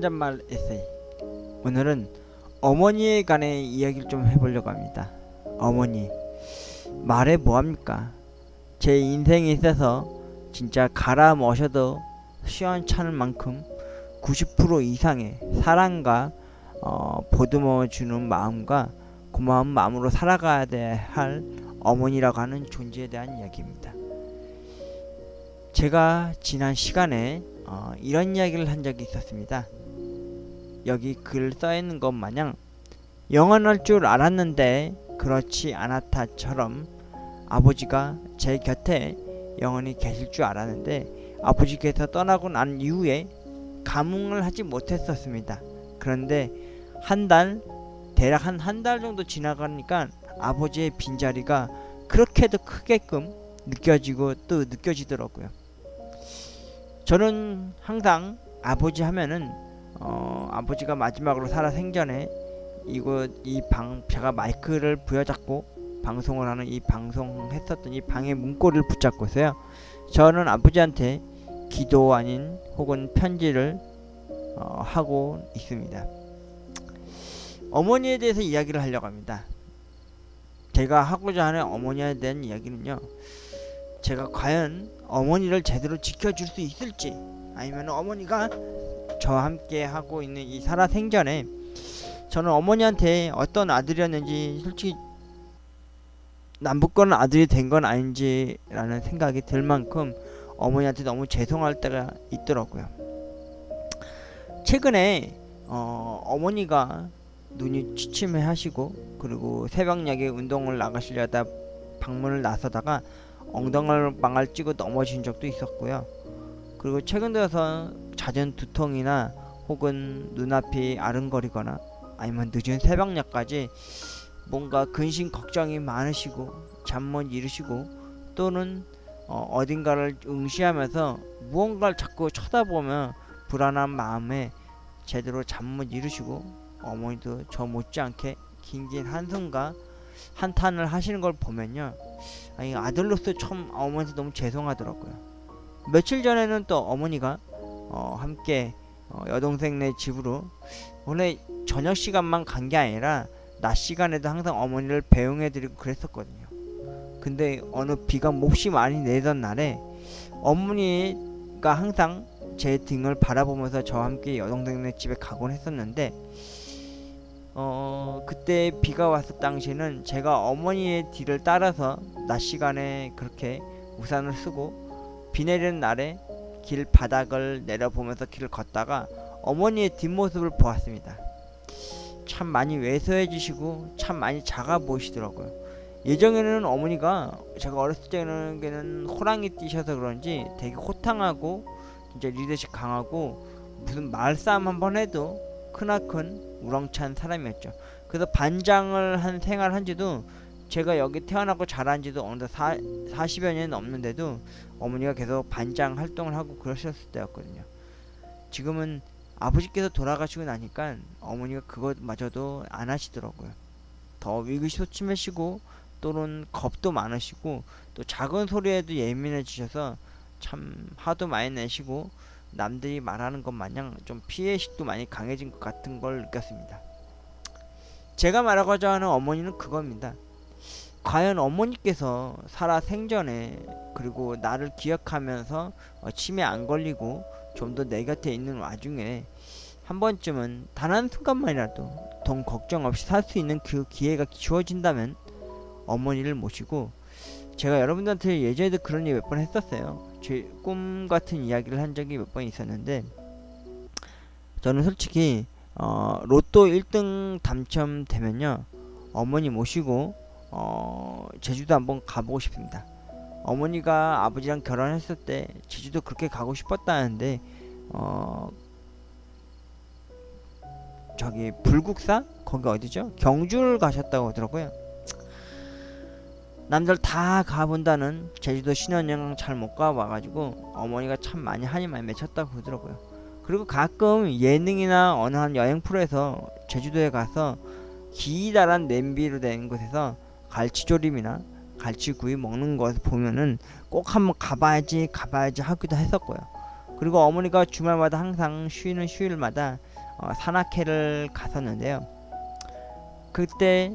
혼잣말 에세이. 오늘은 어머니에 관해 이야기를 좀 해보려고 합니다. 어머니, 말해 뭐합니까? 제 인생에 있어서 진짜 갈아 머셔도 시원찮을 만큼 90% 이상의 사랑과 보듬어 주는 마음과 고마운 마음으로 살아가야 할 어머니라고 하는 존재에 대한 이야기입니다. 제가 지난 시간에 이런 이야기를 한 적이 있었습니다. 여기 글 써있는 것 마냥 영원할 줄 알았는데 그렇지 않았다처럼 아버지가 제 곁에 영원히 계실 줄 알았는데 아버지께서 떠나고 난 이후에 감흥을 하지 못했었습니다. 그런데 대략 한 달 정도 지나가니까 아버지의 빈자리가 그렇게도 크게끔 느껴지더라고요. 저는 항상 아버지 하면은 아버지가 마지막으로 살아 생전에 제가 마이크를 부여잡고 방송을 하는 이 방송했었던 이 방의 문고리를 붙잡고서요, 저는 아버지한테 기도 아닌 혹은 편지를 하고 있습니다. 어머니에 대해서 이야기를 하려고 합니다. 제가 하고자 하는 어머니에 대한 이야기는요, 제가 과연 어머니를 제대로 지켜줄 수 있을지, 아니면 어머니가 저와 함께 하고 있는 이 살아생전에 저는 어머니한테 어떤 아들이었는지 솔직히 남부권 아들이 된 건 아닌지라는 생각이 들 만큼 어머니한테 너무 죄송할 때가 있더라고요. 최근에 어머니가 눈이 취침해 하시고, 그리고 새벽녘에 운동을 나가시려다 방문을 나서다가 엉덩방아를 찌고 넘어진 적도 있었고요. 그리고 최근 들어서 잦은 두통이나 혹은 눈앞이 아른거리거나 아니면 늦은 새벽녘까지 뭔가 근심 걱정이 많으시고 잠 못 이루시고, 또는 어딘가를 응시하면서 무언가를 자꾸 쳐다보며 불안한 마음에 제대로 잠 못 이루시고, 어머니도 저 못지않게 긴긴 한숨과 한탄을 하시는 걸 보면요, 아니, 아들로서 참 어머니한테 너무 죄송하더라고요. 며칠 전에는 또 어머니가 함께 여동생네 집으로 원래 저녁 시간만 간 게 아니라 낮 시간에도 항상 어머니를 배웅해드리고 그랬었거든요. 근데 어느 비가 몹시 많이 내던 날에 어머니가 항상 제 등을 바라보면서 저와 함께 여동생네 집에 가곤 했었는데, 그때 비가 왔을 당시에는 제가 어머니의 뒤를 따라서 낮 시간에 그렇게 우산을 쓰고 비 내리는 날에 길 바닥을 내려보면서 길을 걷다가 어머니의 뒷모습을 보았습니다. 참 많이 왜소해지시고 참 많이 작아 보이시더라고요. 예전에는 어머니가, 제가 어렸을 때는 호랑이 띠셔서 그런지 되게 호탕하고 진짜 리더십 강하고 무슨 말싸움 한번 해도 크나큰 우렁찬 사람이었죠. 그래서 반장을 한 생활 한지도, 제가 여기 태어나고 자란지도 어느덧 40여 년 넘는데도 어머니가 계속 반장 활동을 하고 그러셨을 때였거든요. 지금은 아버지께서 돌아가시고 나니까 어머니가 그것마저도 안 하시더라고요. 더 위기소침하시고, 또는 겁도 많으시고, 또 작은 소리에도 예민해지셔서 참 화도 많이 내시고, 남들이 말하는 것 마냥 좀 피해의식도 많이 강해진 것 같은 걸 느꼈습니다. 제가 말하고자 하는 어머니는 그겁니다. 과연 어머니께서 살아 생전에, 그리고 나를 기억하면서 치매 안 걸리고 좀 더 내 곁에 있는 와중에 한 번쯤은 단 한순간만이라도 돈 걱정 없이 살 수 있는 그 기회가 주어진다면 어머니를 모시고, 제가 여러분들한테 예전에도 그런 얘기 몇 번 했었어요. 제 꿈 같은 이야기를 한 적이 몇 번 있었는데, 저는 솔직히 로또 1등 당첨되면요, 어머니 모시고 제주도 한번 가보고 싶습니다. 어머니가 아버지랑 결혼했을 때 제주도 그렇게 가고 싶었다는데 저기 불국사? 거기 어디죠? 경주를 가셨다고 하더라고요. 남들 다 가본다는 제주도 신혼여행 잘 못 가봐가지고 어머니가 참 한이 많이 맺혔다고 그러더라고요. 그리고 가끔 예능이나 어느 한 여행 프로에서 제주도에 가서 기다란 냄비로 된 곳에서 갈치조림이나 갈치구이 먹는 것 보면은 꼭 한번 가봐야지 하기도 했었고요. 그리고 어머니가 주말마다 항상 쉬는 휴일마다 산악회를 갔었는데요. 그때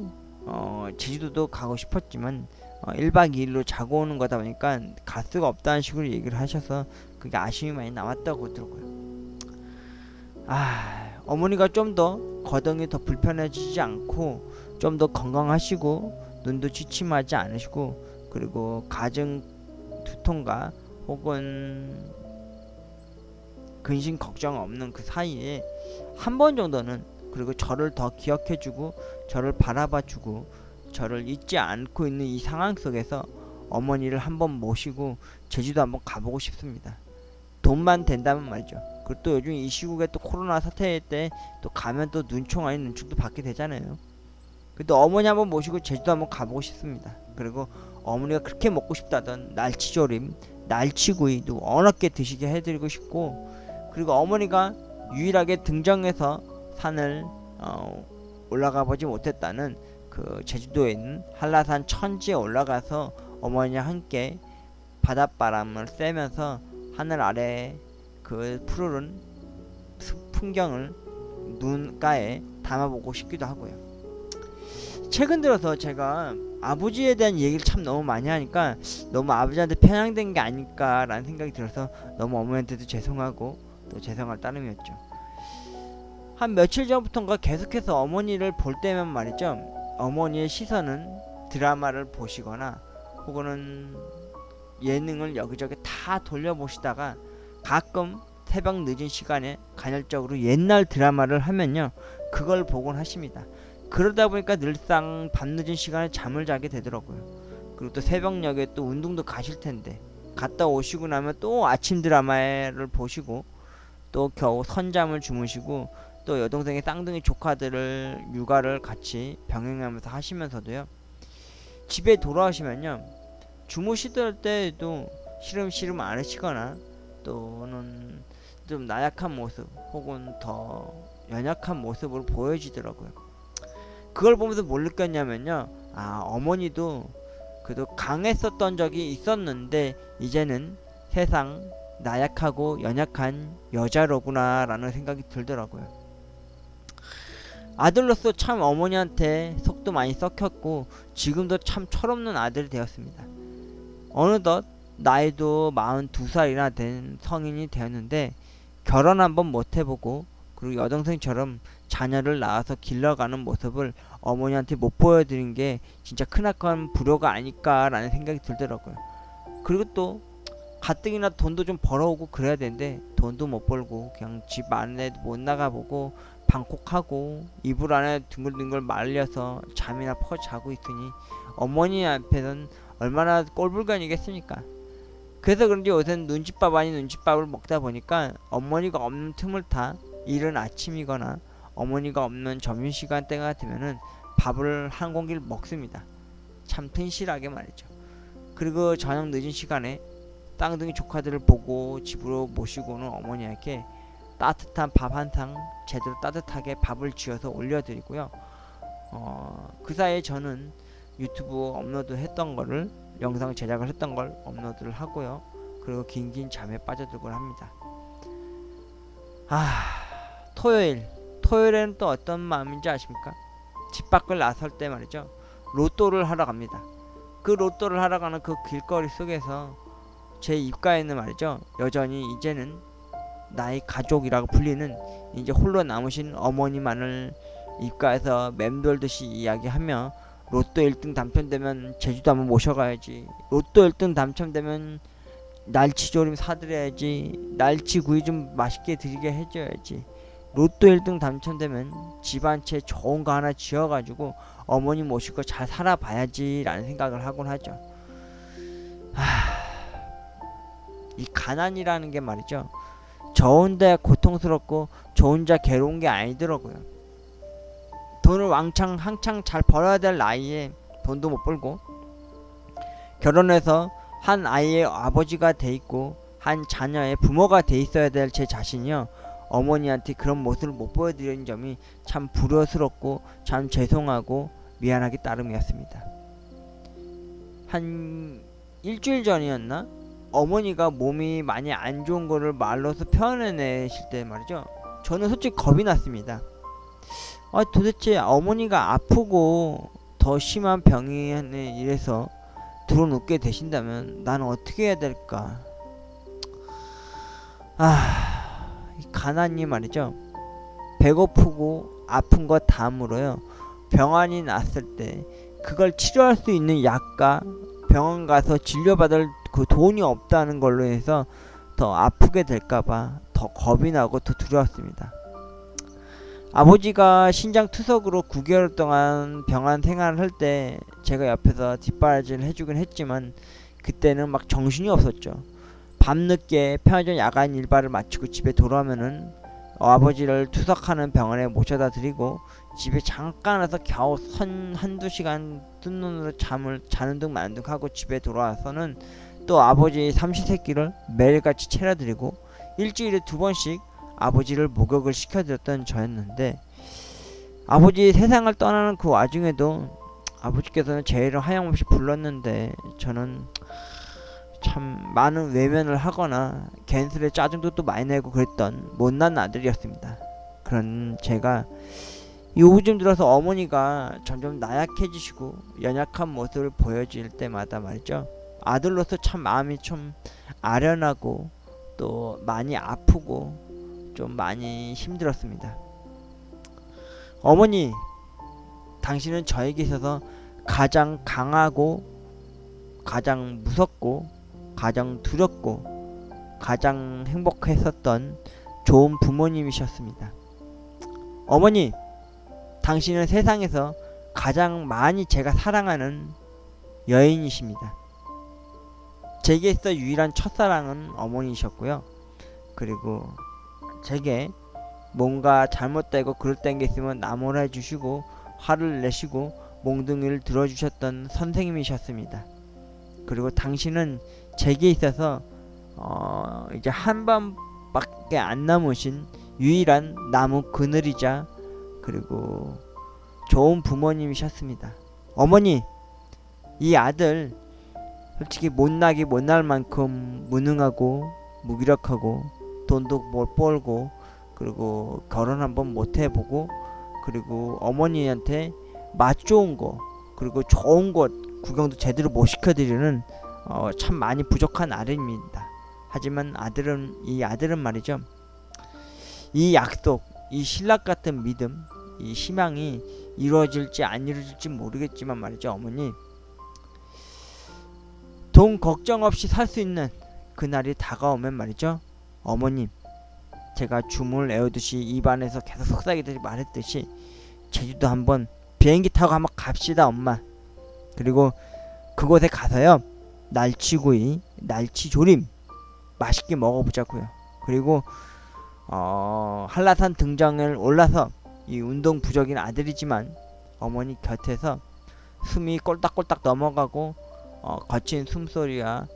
제주도도 가고 싶었지만 1박 2일로 자고 오는 거다 보니까 갈 수가 없다는 식으로 얘기를 하셔서 그게 아쉬움이 많이 남았다고 그러더라고요. 어머니가 좀 더 거동이 더 불편해지지 않고 좀 더 건강하시고 눈도 취침하지 않으시고 그리고 가정 두통과 혹은 근심 걱정 없는 그 사이에 한 번 정도는 그리고 저를 더 기억해주고 저를 바라봐주고 저를 잊지 않고 있는 이 상황 속에서 어머니를 한번 모시고 제주도 한번 가보고 싶습니다. 돈만 된다면 말이죠. 그리고 또 요즘 이 시국에 또 코로나 사태 때 또 가면 또 눈총 아닌 눈총도 받게 되잖아요. 그래도 어머니 한번 모시고 제주도 한번 가보고 싶습니다. 그리고 어머니가 그렇게 먹고 싶다던 날치조림, 날치구이도 언없게 드시게 해드리고 싶고, 그리고 어머니가 유일하게 등정에서 산을 올라가 보지 못했다는 그 제주도에 있는 한라산 천지에 올라가서 어머니와 함께 바닷바람을 쐬면서 하늘 아래 그 푸르른 풍경을 눈가에 담아보고 싶기도 하고요. 최근 들어서 제가 아버지에 대한 얘기를 참 너무 많이 하니까 너무 아버지한테 편향된 게 아닐까라는 생각이 들어서 너무 어머니한테도 죄송하고 또 죄송할 따름이었죠. 한 며칠 전부터인가 계속해서 어머니를 볼 때면 말이죠, 어머니의 시선은 드라마를 보시거나 혹은 예능을 여기저기 다 돌려보시다가 가끔 새벽 늦은 시간에 간헐적으로 옛날 드라마를 하면요, 그걸 보곤 하십니다. 그러다 보니까 늘상 밤늦은 시간에 잠을 자게 되더라고요. 그리고 또 새벽녘에 또 운동도 가실 텐데 갔다 오시고 나면 또 아침 드라마를 보시고 또 겨우 선잠을 주무시고 또 여동생의 쌍둥이 조카들을 육아를 같이 병행하면서 하시면서도요, 집에 돌아오시면요, 주무시던 때에도 시름시름 앓으시거나 또는 좀 나약한 모습 혹은 더 연약한 모습으로 보여지더라고요. 그걸 보면서 뭘 느꼈냐면요, 어머니도 그래도 강했었던 적이 있었는데 이제는 세상 나약하고 연약한 여자로구나 라는 생각이 들더라고요. 아들로서 참 어머니한테 속도 많이 썩혔고 지금도 참 철없는 아들이 되었습니다. 어느덧 나이도 42살이나 된 성인이 되었는데 결혼 한번 못 해보고 그리고 여동생처럼 자녀를 낳아서 길러가는 모습을 어머니한테 못 보여드린 게 진짜 크나큰 불효가 아닐까라는 생각이 들더라고요. 그리고 또 가뜩이나 돈도 좀 벌어오고 그래야 되는데 돈도 못 벌고 그냥 집 안에 못 나가보고 방콕하고 이불 안에 둥글둥글 말려서 잠이나 퍼 자고 있으니 어머니 앞에서는 얼마나 꼴불견이겠습니까? 그래서 그런지 요새는 눈칫밥 아닌 눈칫밥을 먹다 보니까 어머니가 없는 틈을 타 이른 아침이거나 어머니가 없는 점심시간대가 되면은 밥을 한 공기를 먹습니다. 참 튼실하게 말이죠. 그리고 저녁 늦은 시간에 쌍둥이 조카들을 보고 집으로 모시고는 어머니에게 따뜻한 밥 한 상 제대로 따뜻하게 밥을 지어서 올려드리고요. 그 사이에 저는 유튜브 업로드 했던 거를 영상 제작을 했던 걸 업로드를 하고요. 그리고 긴긴 잠에 빠져들곤 합니다. 토요일에는 또 어떤 마음인지 아십니까? 집 밖을 나설 때 말이죠, 로또를 하러 갑니다. 그 로또를 하러 가는 그 길거리 속에서 제 입가에는 말이죠, 여전히 이제는 나의 가족이라고 불리는 이제 홀로 남으신 어머니만을 입가에서 맴돌듯이 이야기하며 로또 1등 당첨되면 제주도 한번 모셔가야지, 로또 1등 당첨되면 날치조림 사드려야지, 날치구이 좀 맛있게 드리게 해줘야지, 로또 1등 당첨되면 집 한 채 좋은 거 하나 지어가지고 어머니 모시고 잘 살아봐야지 라는 생각을 하곤 하죠. 이 가난이라는 게 말이죠, 저 혼자 고통스럽고 저 혼자 괴로운 게 아니더라고요. 돈을 왕창 한창 잘 벌어야 될 나이에 돈도 못 벌고 결혼해서 한 아이의 아버지가 돼 있고 한 자녀의 부모가 돼 있어야 될 제 자신이요, 어머니한테 그런 모습을 못 보여드리는 점이 참 불효스럽고 참 죄송하고 미안하기 따름이었습니다. 한 일주일 전이었나? 어머니가 몸이 많이 안 좋은 거를 말로서 표현해내실 때 말이죠. 저는 솔직히 겁이 났습니다. 도대체 어머니가 아프고 더 심한 병이 이래서 들어눕게 되신다면 나는 어떻게 해야 될까? 이 가난이 말이죠. 배고프고 아픈 거 다음으로요. 병환이 났을 때 그걸 치료할 수 있는 약과 병원 가서 진료받을 그 돈이 없다는 걸로 해서 더 아프게 될까봐 더 겁이 나고 더 두려웠습니다. 아버지가 신장투석으로 9개월 동안 병원 생활을 할 때 제가 옆에서 뒷바라지를 해주긴 했지만 그때는 막 정신이 없었죠. 밤늦게 편의점 야간 일과를 마치고 집에 돌아오면은 아버지를 투석하는 병원에 모셔다 드리고 집에 잠깐 와서 겨우 한두 시간 뜬 눈으로 잠을 자는 둥 마는 둥 하고 집에 돌아와서는 또 아버지 삼시세끼를 매일같이 차려드리고 일주일에 2번씩 아버지를 목욕을 시켜드렸던 저였는데, 아버지 세상을 떠나는 그 와중에도 아버지께서는 제 이름 하염없이 불렀는데 저는 참 많은 외면을 하거나 괜스레 짜증도 또 많이 내고 그랬던 못난 아들이었습니다. 그런 제가 요즘 들어서 어머니가 점점 나약해지시고 연약한 모습을 보여질 때마다 말이죠, 아들로서 참 마음이 좀 아련하고 또 많이 아프고 좀 많이 힘들었습니다. 어머니, 당신은 저에게 있어서 가장 강하고 가장 무섭고 가장 두렵고 가장 행복했었던 좋은 부모님이셨습니다. 어머니, 당신은 세상에서 가장 많이 제가 사랑하는 여인이십니다. 제게 있어 유일한 첫사랑은 어머니셨고요. 그리고 제게 뭔가 잘못되고 그릇된 게 있으면 나무라 해주시고 화를 내시고 몽둥이를 들어주셨던 선생님이셨습니다. 그리고 당신은 제게 있어서 이제 한 번밖에 안 남으신 유일한 나무 그늘이자 그리고 좋은 부모님이셨습니다. 어머니, 이 아들 솔직히 못나기 못날 만큼 무능하고 무기력하고 돈도 못 벌고 그리고 결혼 한번 못 해보고 그리고 어머니한테 맛 좋은 거 그리고 좋은 곳 구경도 제대로 못 시켜드리는 참 많이 부족한 아들입니다. 하지만 이 아들은 말이죠, 이 약속, 이 신락 같은 믿음, 이 희망이 이루어질지 안 이루어질지 모르겠지만 말이죠, 어머니, 돈 걱정 없이 살 수 있는 그날이 다가오면 말이죠, 어머님, 제가 줌을 애우듯이 입안에서 계속 속삭이듯이 말했듯이 제주도 한번 비행기 타고 한번 갑시다, 엄마. 그리고 그곳에 가서요, 날치구이, 날치조림 맛있게 먹어보자고요. 그리고 한라산 등정을 올라서 이 운동 부족인 아들이지만 어머니 곁에서 숨이 꼴딱꼴딱 넘어가고 거친 숨소리와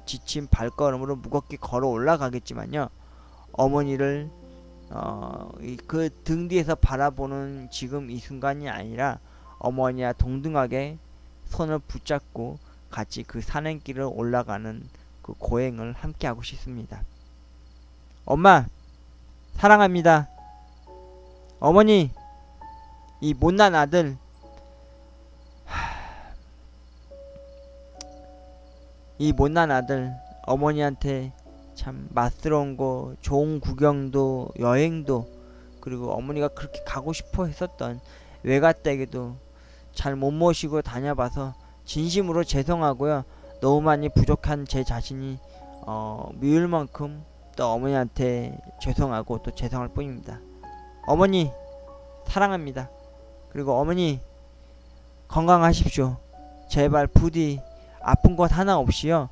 지친 발걸음으로 무겁게 걸어 올라가겠지만요, 어머니를 그 등 뒤에서 바라보는 지금 이 순간이 아니라 어머니와 동등하게 손을 붙잡고 같이 그 산행길을 올라가는 그 고행을 함께 하고 싶습니다. 엄마, 사랑합니다. 어머니, 이 못난 아들, 어머니한테 참 맛스러운 거, 좋은 구경도 여행도 그리고 어머니가 그렇게 가고 싶어 했었던 외갓댁에도 잘 못 모시고 다녀봐서 진심으로 죄송하고요. 너무 많이 부족한 제 자신이 미울 만큼 또 어머니한테 죄송하고 또 죄송할 뿐입니다. 어머니, 사랑합니다. 그리고 어머니, 건강하십시오. 제발 부디 아픈 것 하나 없이요,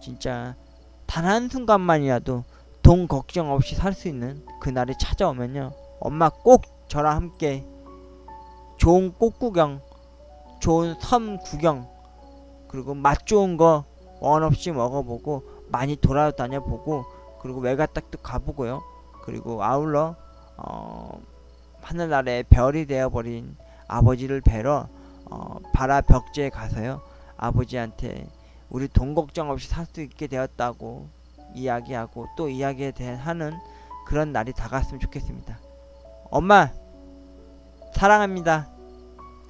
진짜 단 한순간만이라도 돈 걱정 없이 살 수 있는 그날이 찾아오면요, 엄마 꼭 저랑 함께 좋은 꽃 구경, 좋은 섬 구경, 그리고 맛 좋은 거 원 없이 먹어보고 많이 돌아다녀보고 그리고 외갓댁도 가보고요. 그리고 아울러 하늘 아래 별이 되어버린 아버지를 뵈러 바라 벽지에 가서요, 아버지한테 우리 돈 걱정 없이 살 수 있게 되었다고 이야기하고 또 이야기에 대한 하는 그런 날이 다가왔으면 좋겠습니다. 엄마 사랑합니다.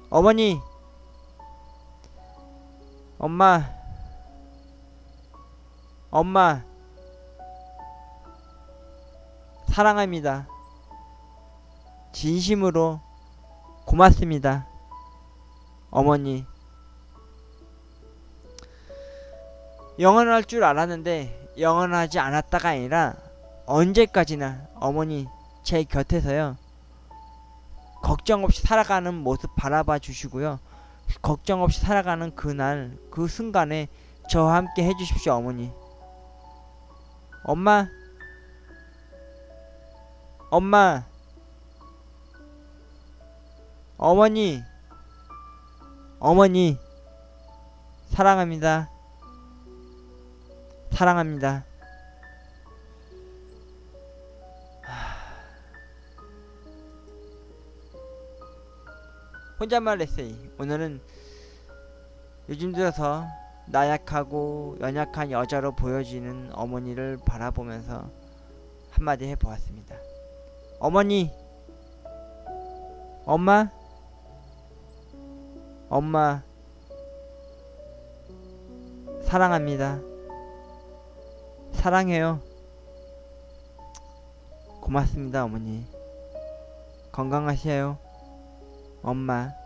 어머니 엄마 엄마 사랑합니다. 진심으로 고맙습니다. 어머니. 영원할 줄 알았는데 영원하지 않았다가 아니라 언제까지나 어머니 제 곁에서요 걱정 없이 살아가는 모습 바라봐 주시고요. 걱정 없이 살아가는 그날 그 순간에 저와 함께 해주십시오. 어머니. 엄마 엄마 어머니 어머니 사랑합니다. 사랑합니다. 혼잣말 에세이. 오늘은 요즘 들어서 나약하고 연약한 여자로 보여지는 어머니를 바라보면서 한마디 해보았습니다. 어머니 엄마 엄마 사랑합니다. 사랑해요. 고맙습니다. 어머니 건강하세요. 엄마